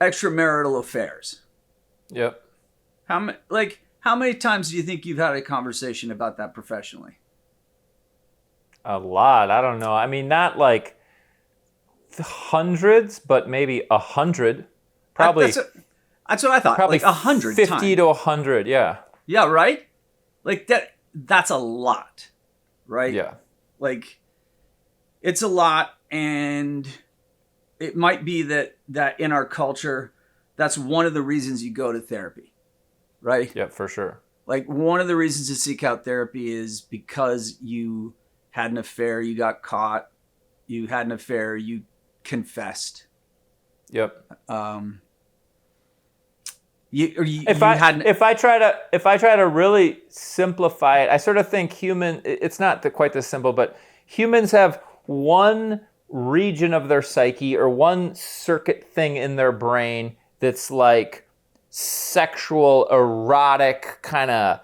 extramarital affairs. Yep. How many times do you think you've had a conversation about that professionally? A lot. I don't know. I mean, not like hundreds, but maybe 100. Probably. That's what I thought. Probably like 100 50 times. to 100. Yeah. Yeah, right? Like that's a lot, right? Yeah. Like it's a lot, and it might be that in our culture, that's one of the reasons you go to therapy, right? Yeah, for sure. Like one of the reasons to seek out therapy is because you had an affair, you got caught, you had an affair, you confessed. Yep. If I try to really simplify it, I sort of think it's not quite this simple, but humans have one region of their psyche or one circuit thing in their brain that's like sexual, erotic, kind of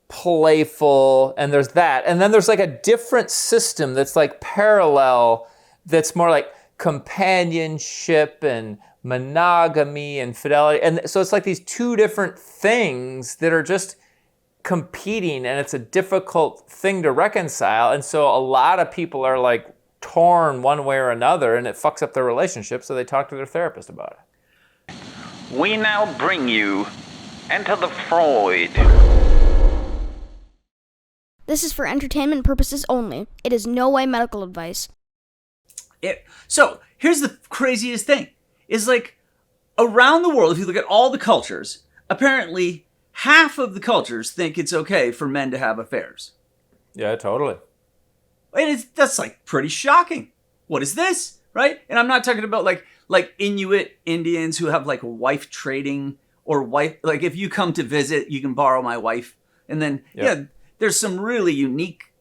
playful, and there's that. And then there's like a different system that's like parallel, that's more like companionship and monogamy and fidelity. And so it's like these two different things that are just competing, and it's a difficult thing to reconcile. And so a lot of people are like torn one way or another, and it fucks up their relationship, so they talk to their therapist about it. We now bring you Enter the Freud. This is for entertainment purposes only. It is no way medical advice. So here's the craziest thing. Is like around the world, if you look at all the cultures, apparently half of the cultures think it's okay for men to have affairs. Yeah, totally. And that's like pretty shocking. What is this? Right? And I'm not talking about like Inuit Indians who have like wife trading or wife, like if you come to visit, you can borrow my wife. And then, yeah, there's some really unique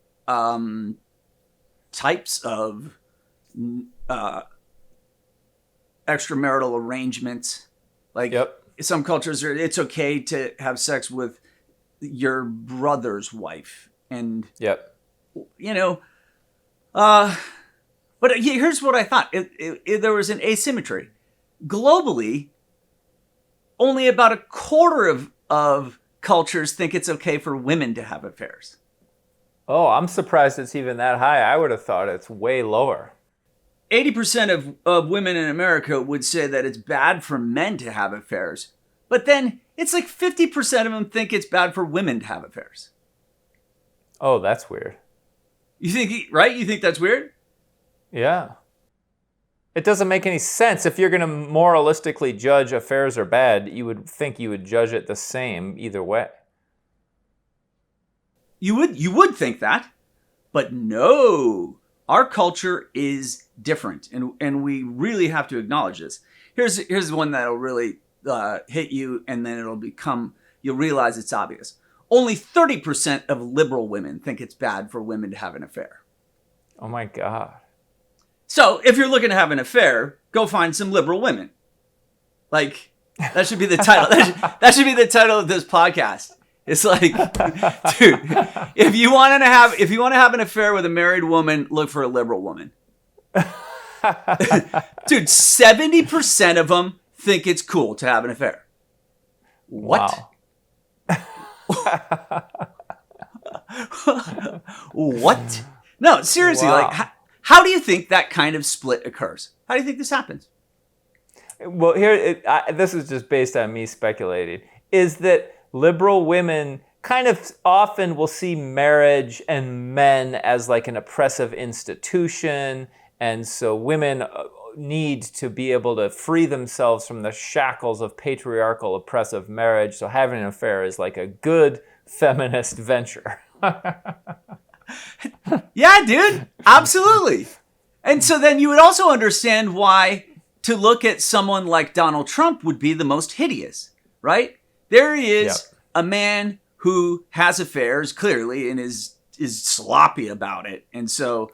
types of extramarital arrangements. Like some cultures, it's okay to have sex with your brother's wife. And, you know, but here's what I thought. There was an asymmetry. Globally, only about a quarter of cultures think it's okay for women to have affairs. Oh, I'm surprised it's even that high. I would have thought it's way lower. 80% of women in America would say that it's bad for men to have affairs. But then it's like 50% of them think it's bad for women to have affairs. Oh, that's weird. You think, right? You think that's weird? Yeah. It doesn't make any sense. If you're going to moralistically judge affairs are bad, you would think you would judge it the same either way. You would think that, but no. Our culture is different, and we really have to acknowledge this. Here's one that'll really hit you, and then you'll realize it's obvious. Only 30% of liberal women think it's bad for women to have an affair. Oh my God. So if you're looking to have an affair, go find some liberal women. Like, that should be the title. That should be the title of this podcast. It's like, dude, if you want to have an affair with a married woman, look for a liberal woman. Dude, 70% of them think it's cool to have an affair. What? Wow. What? No, seriously, Wow. like, how do you think that kind of split occurs? How do you think this happens? Well, this is just based on me speculating, is that liberal women kind of often will see marriage and men as like an oppressive institution, and so women need to be able to free themselves from the shackles of patriarchal oppressive marriage, so having an affair is like a good feminist venture. Yeah, dude, absolutely. And so then you would also understand why to look at someone like Donald Trump would be the most hideous, right? There he is, a man who has affairs, clearly, and is sloppy about it. And so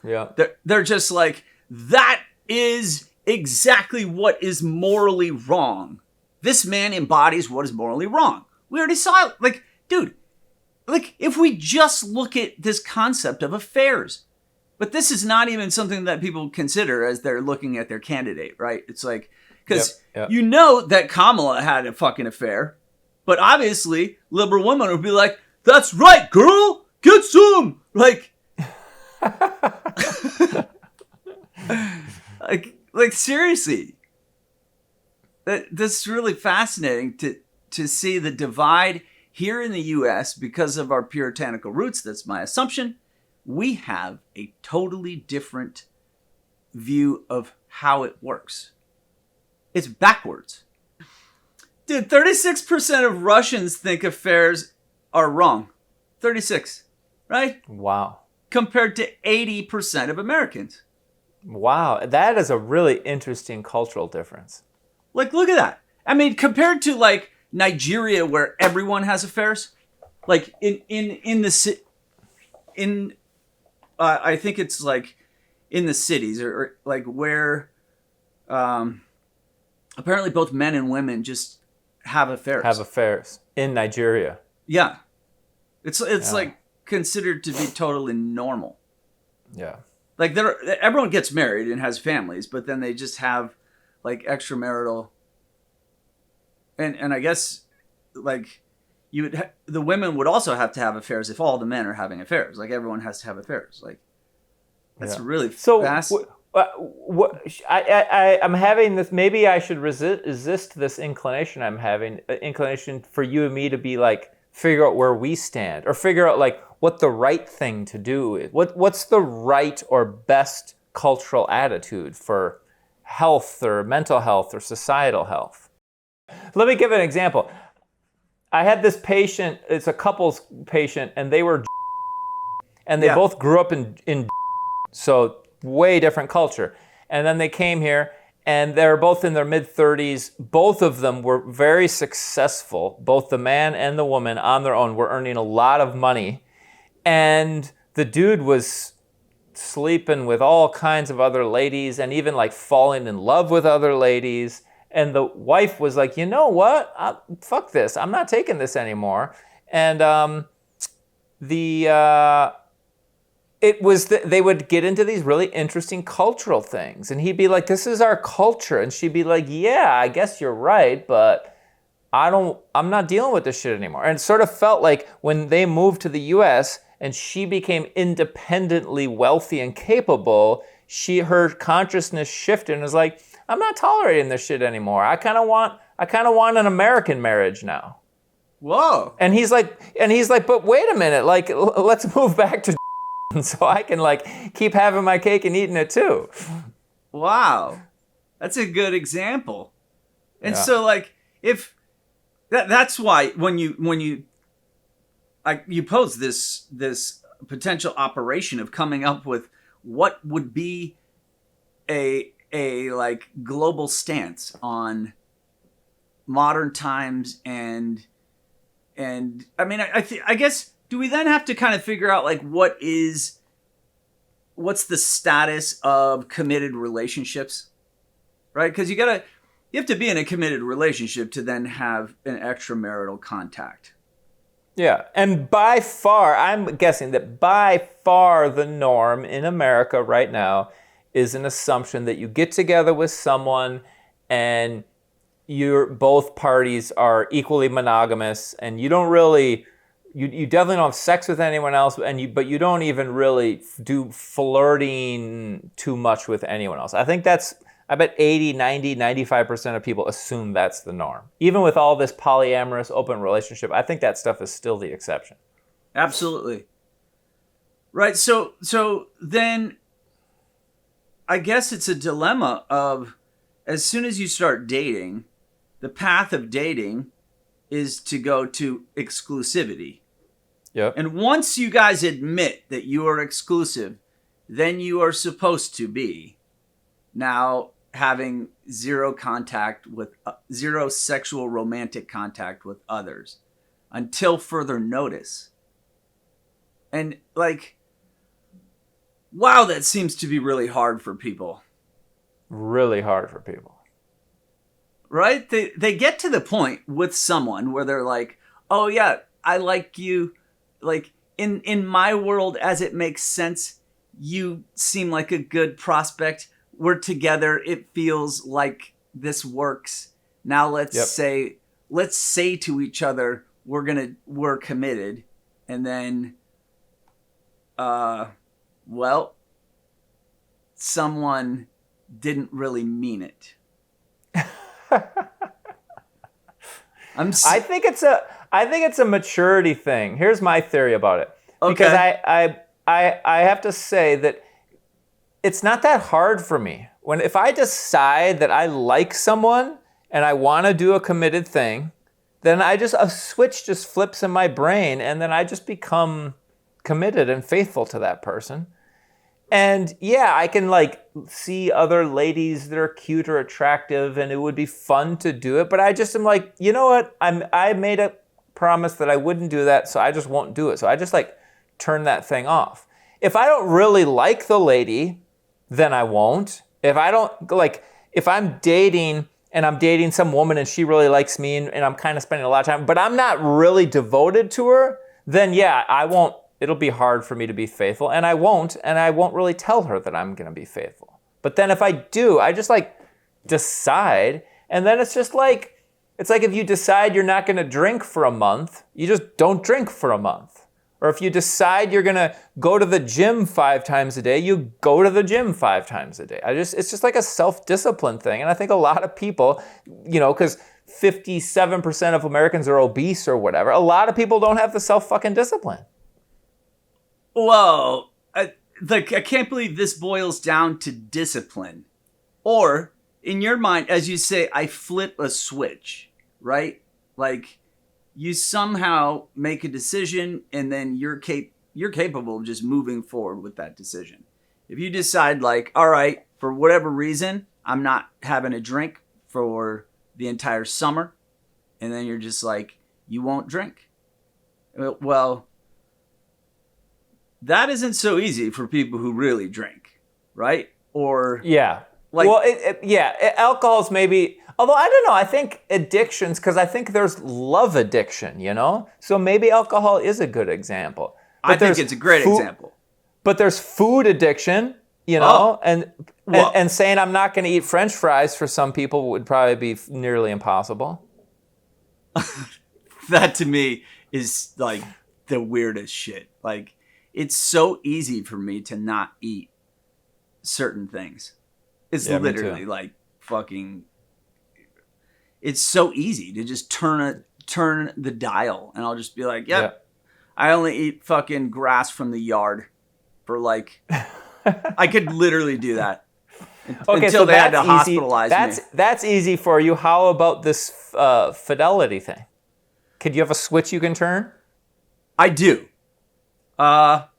they're just like, that is exactly what is morally wrong. This man embodies what is morally wrong. We already saw it. Like, dude, like if we just look at this concept of affairs, but this is not even something that people consider as they're looking at their candidate, right? It's like, Because Yep. you know that Kamala had a fucking affair, but obviously liberal women would be like, "That's right, girl, get some." Like, like seriously, that's really fascinating to see the divide here in the U.S. because of our puritanical roots. That's my assumption. We have a totally different view of how it works. It's backwards. Dude, 36% of Russians think affairs are wrong. 36, right? Wow. Compared to 80% of Americans. Wow. That is a really interesting cultural difference. Like, look at that. I mean, compared to like Nigeria, where everyone has affairs, like I think it's like in the cities or like where, apparently both men and women just have affairs. Have affairs in Nigeria. Yeah. It's like considered to be totally normal. Yeah. Like everyone gets married and has families, but then they just have like extramarital. And I guess like the women would also have to have affairs if all the men are having affairs. Like everyone has to have affairs. Like that's really fast. I'm having this. Maybe I should resist this inclination I'm having. Inclination for you and me to be like figure out where we stand, or figure out like what the right thing to do is. What's the right or best cultural attitude for health or mental health or societal health? Let me give an example. I had this patient. It's a couple's patient, and they were, and they both grew up in. So way different culture. And then they came here and they're both in their mid-30s. Both of them were very successful. Both the man and the woman on their own were earning a lot of money. And the dude was sleeping with all kinds of other ladies and even like falling in love with other ladies. And the wife was like, you know what? Fuck this. I'm not taking this anymore. And they would get into these really interesting cultural things. And he'd be like, this is our culture. And she'd be like, yeah, I guess you're right, but I'm not dealing with this shit anymore. And it sort of felt like when they moved to the US and she became independently wealthy and capable, her consciousness shifted and was like, I'm not tolerating this shit anymore. I kind of want an American marriage now. Whoa. And he's like, but wait a minute, like, let's move back to so I can like keep having my cake and eating it too. Wow. That's a good example. And so like if that's why when you pose this potential operation of coming up with what would be a like global stance on modern times and I mean I guess do we then have to kind of figure out like what's the status of committed relationships, right? Because you have to be in a committed relationship to then have an extramarital contact. Yeah, and by far, I'm guessing that by far the norm in America right now is an assumption that you get together with someone and both parties are equally monogamous, and you don't really. You definitely don't have sex with anyone else, but you don't even really do flirting too much with anyone else. I bet 80, 90, 95% of people assume that's the norm. Even with all this polyamorous open relationship, I think that stuff is still the exception. Absolutely. Right, so then I guess it's a dilemma of as soon as you start dating, the path of dating is to go to exclusivity. Yep. And once you guys admit that you are exclusive, then you are supposed to be now having zero sexual romantic contact with others until further notice. And like, wow, that seems to be really hard for people. Really hard for people. Right? They get to the point with someone where they're like, oh yeah, I like you. Like in my world, as it makes sense, you seem like a good prospect. We're together. It feels like this works. Now let's say to each other, we're committed. And then, someone didn't really mean it. I think it's a maturity thing. Here's my theory about it. Okay. Because I have to say that it's not that hard for me. If I decide that I like someone and I want to do a committed thing, then a switch just flips in my brain, and then I just become committed and faithful to that person. And yeah, I can like see other ladies that are cute or attractive, and it would be fun to do it. But I just am like, you know what? I made a promise that I wouldn't do that, so I just won't do it. So I just like turn that thing off. If I don't really like the lady, then I won't. If I'm dating and I'm dating some woman and she really likes me and I'm kind of spending a lot of time, but I'm not really devoted to her, then yeah, I won't. It'll be hard for me to be faithful, and I won't really tell her that I'm going to be faithful. But then if I do, I just like decide, and then it's just like, it's like if you decide you're not going to drink for a month, you just don't drink for a month. Or if you decide you're going to go to the gym 5 times a day, you go to the gym 5 times a day. It's just like a self-discipline thing. And I think a lot of people, because 57% of Americans are obese or whatever, a lot of people don't have the self-fucking discipline. Whoa. I can't believe this boils down to discipline. Or, in your mind, as you say, I flip a switch, right? Like, you somehow make a decision, and then you're capable of just moving forward with that decision. If you decide, like, all right, for whatever reason, I'm not having a drink for the entire summer, and then you're just like, you won't drink. Well, that isn't so easy for people who really drink, right? Or yeah, like, well, alcohol's maybe. Although I don't know, I think addictions, because I think there's love addiction, So maybe alcohol is a good example. But I think it's a great example. But there's food addiction, and saying I'm not going to eat French fries for some people would probably be nearly impossible. That to me is like the weirdest shit. Like, it's so easy for me to not eat certain things. It's literally like fucking... It's so easy to just turn the dial, and I'll just be like, yep, I only eat fucking grass from the yard for like, I could literally do that until they had to hospitalize me. That's easy for you. How about this fidelity thing? Could you have a switch you can turn? I do. But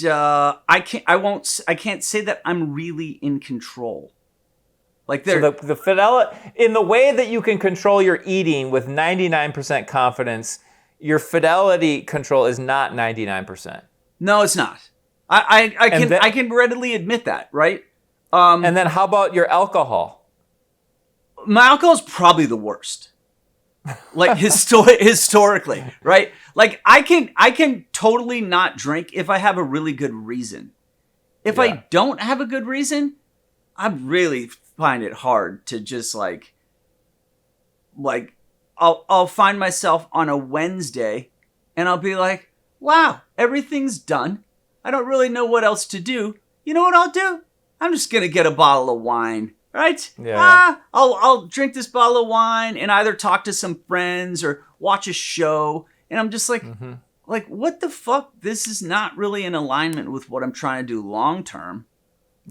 I can't say that I'm really in control. Like, so the fidelity, in the way that you can control your eating with 99% confidence, your fidelity control is not 99%. No, it's not. I can readily admit that, right? And then how about your alcohol? My alcohol is probably the worst. Like, historically, right? Like, I can totally not drink if I have a really good reason. If I don't have a good reason, I really find it hard to just like I'll find myself on a Wednesday and I'll be like, wow, everything's done. I don't really know what else to do. You know what I'll do? I'm just going to get a bottle of wine, right? Yeah. I'll drink this bottle of wine and either talk to some friends or watch a show. And I'm just like, like, what the fuck? This is not really in alignment with what I'm trying to do long term.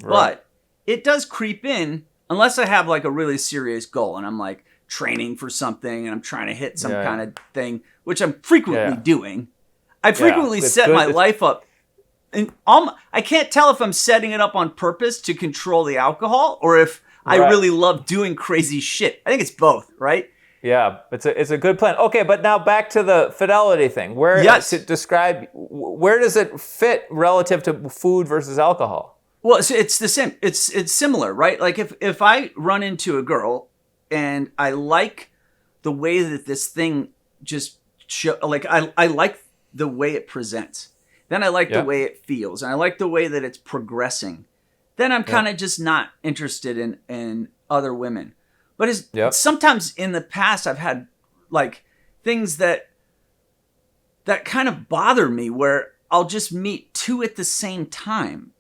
Right. But it does creep in unless I have like a really serious goal and I'm like training for something and I'm trying to hit some kind of thing, which I'm frequently doing. I frequently set my life up. And I can't tell if I'm setting it up on purpose to control the alcohol or if I really love doing crazy shit. I think it's both, right? Yeah, it's a good plan. Okay, but now back to the fidelity thing. Where does it fit relative to food versus alcohol? Well, it's the same. It's similar, right? Like if I run into a girl and I like the way that this thing just I like the way it presents. Then I like the way it feels, and I like the way that it's progressing. Then I'm kind of just not interested in other women. But Yep. sometimes in the past I've had like things that kind of bother me where I'll just meet two at the same time.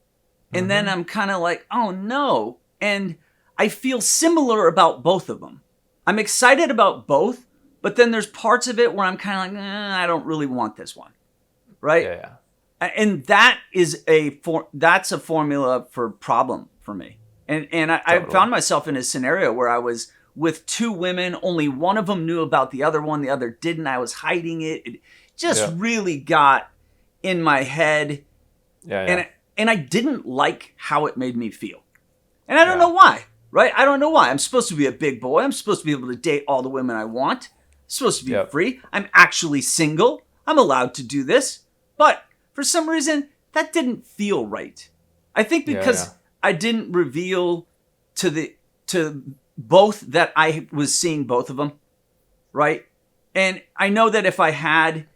And then I'm kind of like, oh no. And I feel similar about both of them. I'm excited about both, but then there's parts of it where I'm kind of like, I don't really want this one. Right? Yeah. And that is that's a formula for problem for me. And I found myself in a scenario where I was with two women, only one of them knew about the other one, the other didn't. I was hiding it. It just really got in my head. Yeah. And I didn't like how it made me feel. And I don't know why, right? I don't know why. I'm supposed to be a big boy. I'm supposed to be able to date all the women I want. I'm supposed to be free. I'm actually single. I'm allowed to do this. But for some reason, that didn't feel right. I think because I didn't reveal to both that I was seeing both of them, right? And I know that if I had,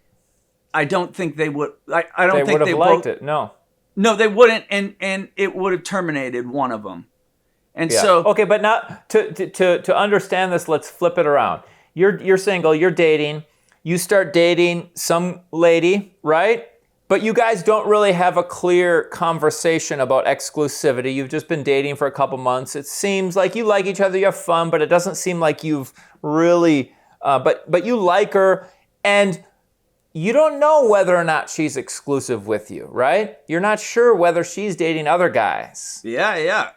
I don't think they would. I don't think they would have liked it. No, they wouldn't, and it would have terminated one of them. And so, okay, but now to understand this, let's flip it around. You're single. You're dating. You start dating some lady, right? But you guys don't really have a clear conversation about exclusivity. You've just been dating for a couple months. It seems like you like each other, you have fun, but it doesn't seem like you've really, but you like her, and you don't know whether or not she's exclusive with you, right? You're not sure whether she's dating other guys. Yeah.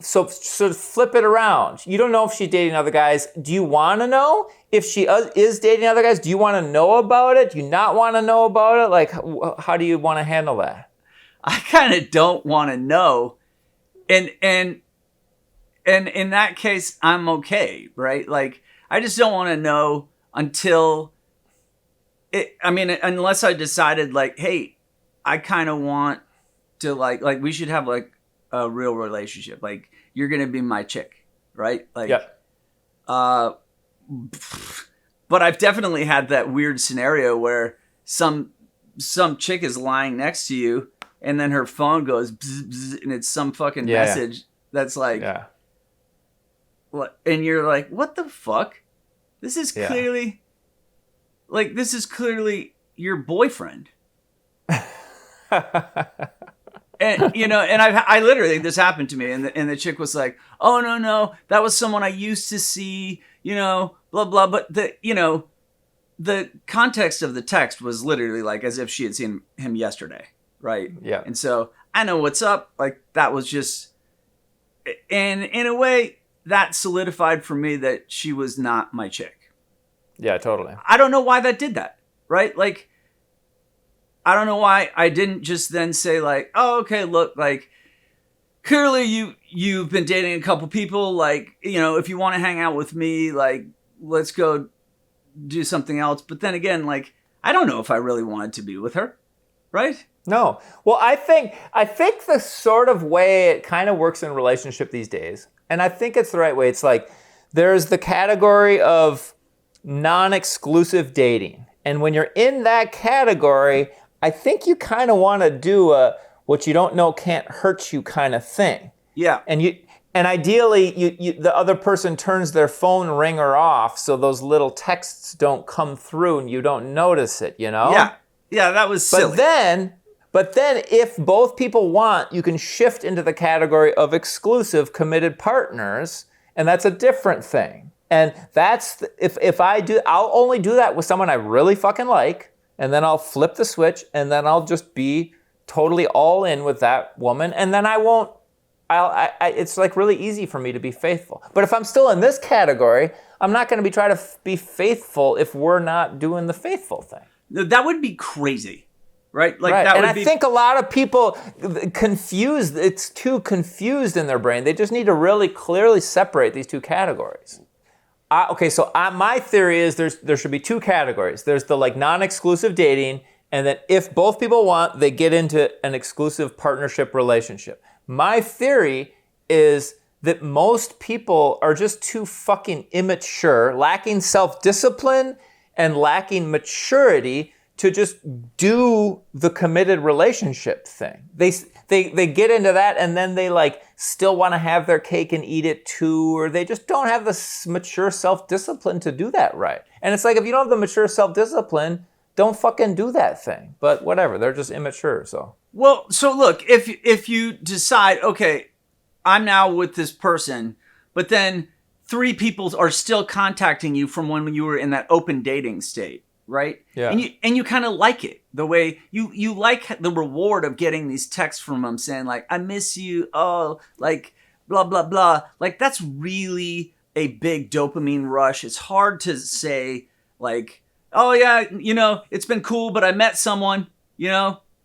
So flip it around. You don't know if she's dating other guys. Do you want to know if she is dating other guys? Do you want to know about it? Do you not want to know about it? Like, how do you want to handle that? I kind of don't want to know, and in that case, I'm okay, right? Like, I just don't want to know until unless I decided, like, hey, I kind of want to like we should have like a real relationship. Like, you're gonna be my chick, right? Like, but I've definitely had that weird scenario where some chick is lying next to you, and then her phone goes bzz, bzz, and it's some fucking message that's like, what? And you're like, what the fuck? This is clearly, your boyfriend. And and I literally, this happened to me, and the chick was like, "Oh no, that was someone I used to see, blah blah." But the context of the text was literally like as if she had seen him yesterday, right? Yeah. And so I know what's up. Like, that was just, and in a way, that solidified for me that she was not my chick. Yeah, totally. I don't know why that did that, right? Like, I don't know why I didn't just then say, like, oh, okay, look, like, clearly you've been dating a couple people, like, if you want to hang out with me, like, let's go do something else. But then again, like, I don't know if I really wanted to be with her, right? No. Well, I think the sort of way it kind of works in a relationship these days, and I think it's the right way, it's like there's the category of non-exclusive dating. And when you're in that category, I think you kind of want to do a what you don't know can't hurt you kind of thing. Yeah. And ideally, you the other person turns their phone ringer off so those little texts don't come through and you don't notice it, Yeah, that was silly. But then if both people want, you can shift into the category of exclusive committed partners, and that's a different thing. And that's, if I'll only do that with someone I really fucking like, and then I'll flip the switch, and then I'll just be totally all in with that woman, and then it's like really easy for me to be faithful. But if I'm still in this category, I'm not going to be trying to be faithful if we're not doing the faithful thing. That would be crazy, right? Like, right. That would and I think a lot of people it's too confused in their brain. They just need to really clearly separate these two categories. My theory is there should be two categories. There's the like non-exclusive dating, and then if both people want, they get into an exclusive partnership relationship. My theory is that most people are just too fucking immature, lacking self-discipline and lacking maturity to just do the committed relationship thing. They get into that, and then they like still want to have their cake and eat it too, or they just don't have the mature self-discipline to do that right. And it's like, if you don't have the mature self-discipline, don't fucking do that thing. But whatever, they're just immature, so. Well, so look, if you decide, okay, I'm now with this person, but then 3 people are still contacting you from when you were in that open dating state, right? Yeah. And you kind of like it, the way you like the reward of getting these texts from them saying like, I miss you, oh, like blah blah blah. Like, that's really a big dopamine rush. It's hard to say like, oh yeah, it's been cool, but I met someone,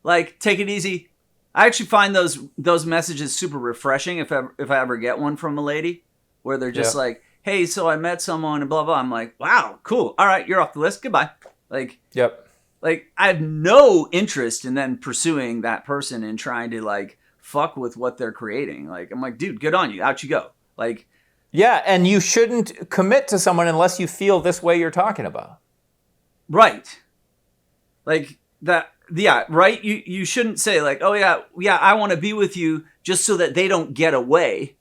like, take it easy. I actually find those messages super refreshing if I ever get one from a lady where they're just like, hey, so I met someone and blah, blah. I'm like, wow, cool. All right, you're off the list. Goodbye. Like, Yep. Like, I have no interest in then pursuing that person and trying to like fuck with what they're creating. Like, I'm like, dude, good on you. Out you go. Like, yeah, and you shouldn't commit to someone unless you feel this way you're talking about. Right. Like that. Yeah, right? You shouldn't say like, oh yeah, I want to be with you just so that they don't get away.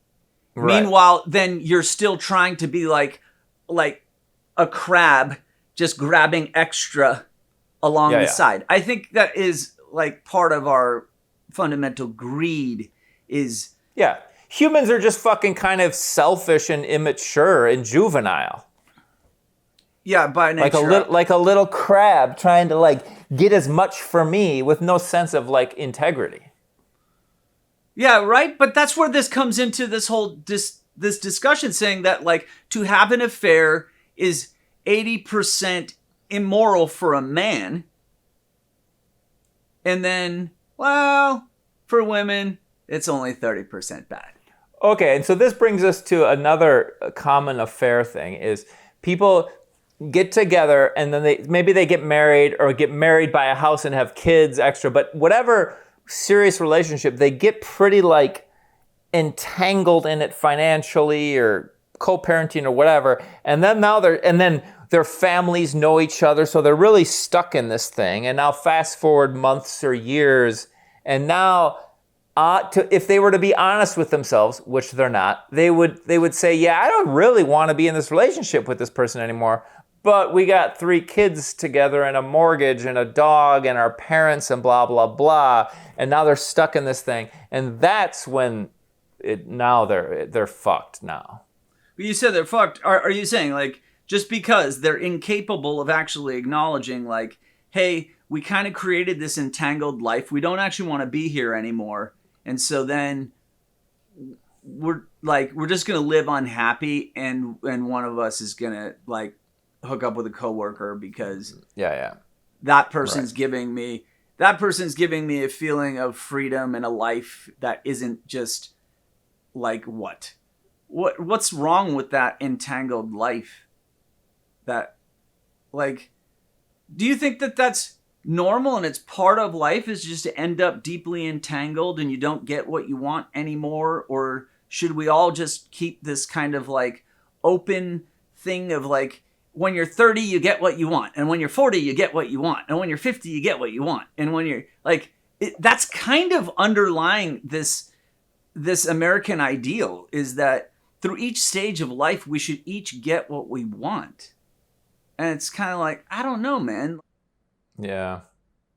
Right. Meanwhile, then you're still trying to be like a crab just grabbing extra along the side. I think that is like part of our fundamental greed is... Yeah, humans are just fucking kind of selfish and immature and juvenile. Yeah, by nature. Like a little crab trying to like get as much for me with no sense of like integrity. Yeah, right? But that's where this comes into this whole this discussion saying that like to have an affair is 80% immoral for a man. And then, well, for women, it's only 30% bad. Okay, and so this brings us to another common affair thing is people get together and then they get married or get married by a house and have kids extra, but whatever serious relationship, they get pretty like entangled in it financially or co-parenting or whatever, and then their families know each other, so they're really stuck in this thing. And now fast forward months or years, and now if they were to be honest with themselves, which they're not, they would say, yeah, I don't really want to be in this relationship with this person anymore. But we got 3 kids together and a mortgage and a dog and our parents and blah, blah, blah. And now they're stuck in this thing. And that's when they're fucked now. But you said they're fucked. Are you saying like just because they're incapable of actually acknowledging like, hey, we kind of created this entangled life. We don't actually want to be here anymore. And so then we're just going to live unhappy and one of us is going to like hook up with a coworker because that person's giving me a feeling of freedom and a life that isn't just like what's wrong with that entangled life? That like, do you think that that's normal and it's part of life is just to end up deeply entangled and you don't get what you want anymore? Or should we all just keep this kind of like open thing of like, when you're 30, you get what you want. And when you're 40, you get what you want. And when you're 50, you get what you want. And when you're like, that's kind of underlying this American ideal is that through each stage of life, we should each get what we want. And it's kind of like, I don't know, man. Yeah.